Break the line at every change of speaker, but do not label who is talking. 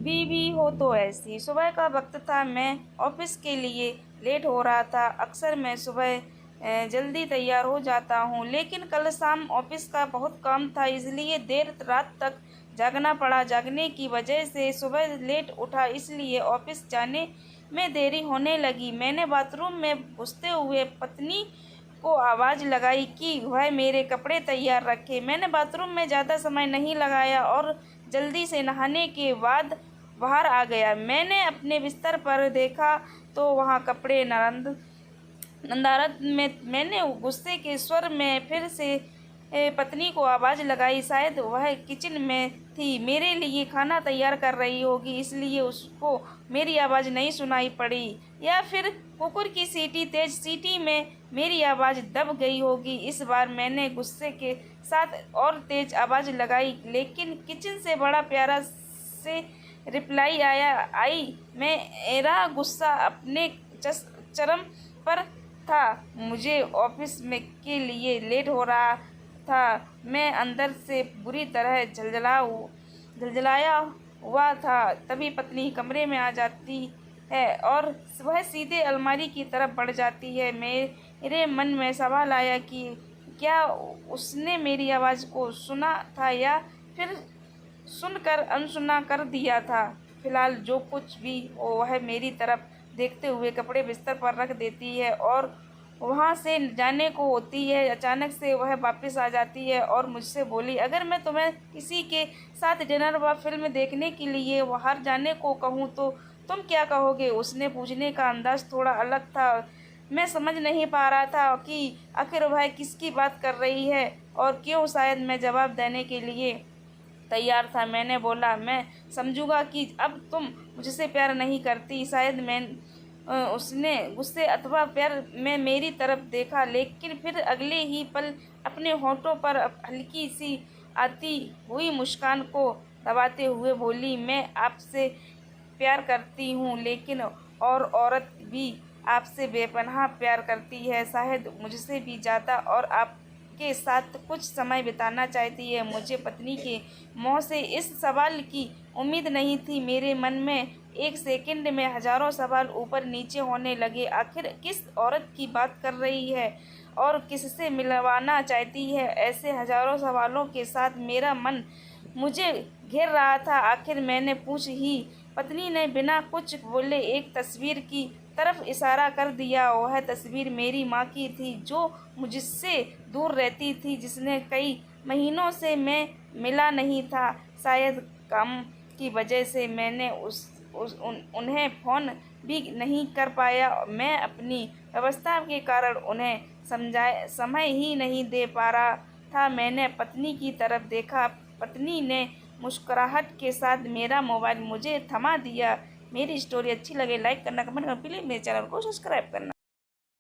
बीवी हो तो ऐसी। सुबह का वक्त था, मैं ऑफिस के लिए लेट हो रहा था। अक्सर मैं सुबह जल्दी तैयार हो जाता हूँ, लेकिन कल शाम ऑफिस का बहुत काम था, इसलिए देर रात तक जागना पड़ा। जागने की वजह से सुबह लेट उठा, इसलिए ऑफिस जाने में देरी होने लगी। मैंने बाथरूम में घुसते हुए पत्नी को आवाज़ लगाई कि वह मेरे कपड़े तैयार रखे। मैंने बाथरूम में ज़्यादा समय नहीं लगाया और जल्दी से नहाने के बाद बाहर आ गया। मैंने अपने बिस्तर पर देखा तो वहाँ कपड़े नदारद में। मैंने गुस्से के स्वर में फिर से पत्नी को आवाज़ लगाई। शायद वह किचन में थी, मेरे लिए खाना तैयार कर रही होगी, इसलिए उसको मेरी आवाज़ नहीं सुनाई पड़ी। या फिर कुकुर की तेज सीटी में मेरी आवाज़ दब गई होगी। इस बार मैंने गुस्से के साथ और तेज आवाज़ लगाई, लेकिन किचन से बड़ा प्यारा से रिप्लाई आई। मेरा गुस्सा अपने चरम पर था। मुझे ऑफिस में के लिए लेट हो रहा था। मैं अंदर से बुरी तरह झलझलाया हुआ था। तभी पत्नी कमरे में आ जाती है और वह सीधे अलमारी की तरफ बढ़ जाती है। मेरे मन में सवाल आया कि क्या उसने मेरी आवाज़ को सुना था या फिर सुनकर अनसुना कर दिया था। फिलहाल जो कुछ भी हो, वह मेरी तरफ देखते हुए कपड़े बिस्तर पर रख देती है और वहाँ से जाने को होती है। अचानक से वह वापस आ जाती है और मुझसे बोली, अगर मैं तुम्हें किसी के साथ डिनर व फिल्म देखने के लिए बाहर जाने को कहूँ तो तुम क्या कहोगे? उसने पूछने का अंदाज थोड़ा अलग था। मैं समझ नहीं पा रहा था कि आखिर वह किसकी बात कर रही है और क्यों। शायद मैं जवाब देने के लिए तैयार था। मैंने बोला, मैं समझूंगा कि अब तुम मुझसे प्यार नहीं करती। शायद उसने गुस्से अथवा प्यार में मेरी तरफ देखा, लेकिन फिर अगले ही पल अपने होठों पर हल्की सी आती हुई मुस्कान को दबाते हुए बोली, मैं आपसे प्यार करती हूँ, लेकिन और औरत भी आपसे बेपनाह प्यार करती है, शायद मुझसे भी ज़्यादा, और आपके साथ कुछ समय बिताना चाहती है। मुझे पत्नी के मुँह से इस सवाल की उम्मीद नहीं थी। मेरे मन में एक सेकंड में हजारों सवाल ऊपर नीचे होने लगे। आखिर किस औरत की बात कर रही है और किससे मिलवाना चाहती है? ऐसे हजारों सवालों के साथ मेरा मन मुझे घेर रहा था। आखिर मैंने पूछ ही। पत्नी ने बिना कुछ बोले एक तस्वीर की तरफ इशारा कर दिया। वह तस्वीर मेरी माँ की थी, जो मुझसे दूर रहती थी, जिसने कई महीनों से मैं मिला नहीं था। शायद काम की वजह से मैंने उन्हें फ़ोन भी नहीं कर पाया। मैं अपनी व्यवस्था के कारण उन्हें समय ही नहीं दे पा रहा था। मैंने पत्नी की तरफ देखा। पत्नी ने मुस्कुराहट के साथ मेरा मोबाइल मुझे थमा दिया। मेरी स्टोरी अच्छी लगे लाइक करना, कमेंट करना, प्लीज़ मेरे चैनल को सब्सक्राइब करना।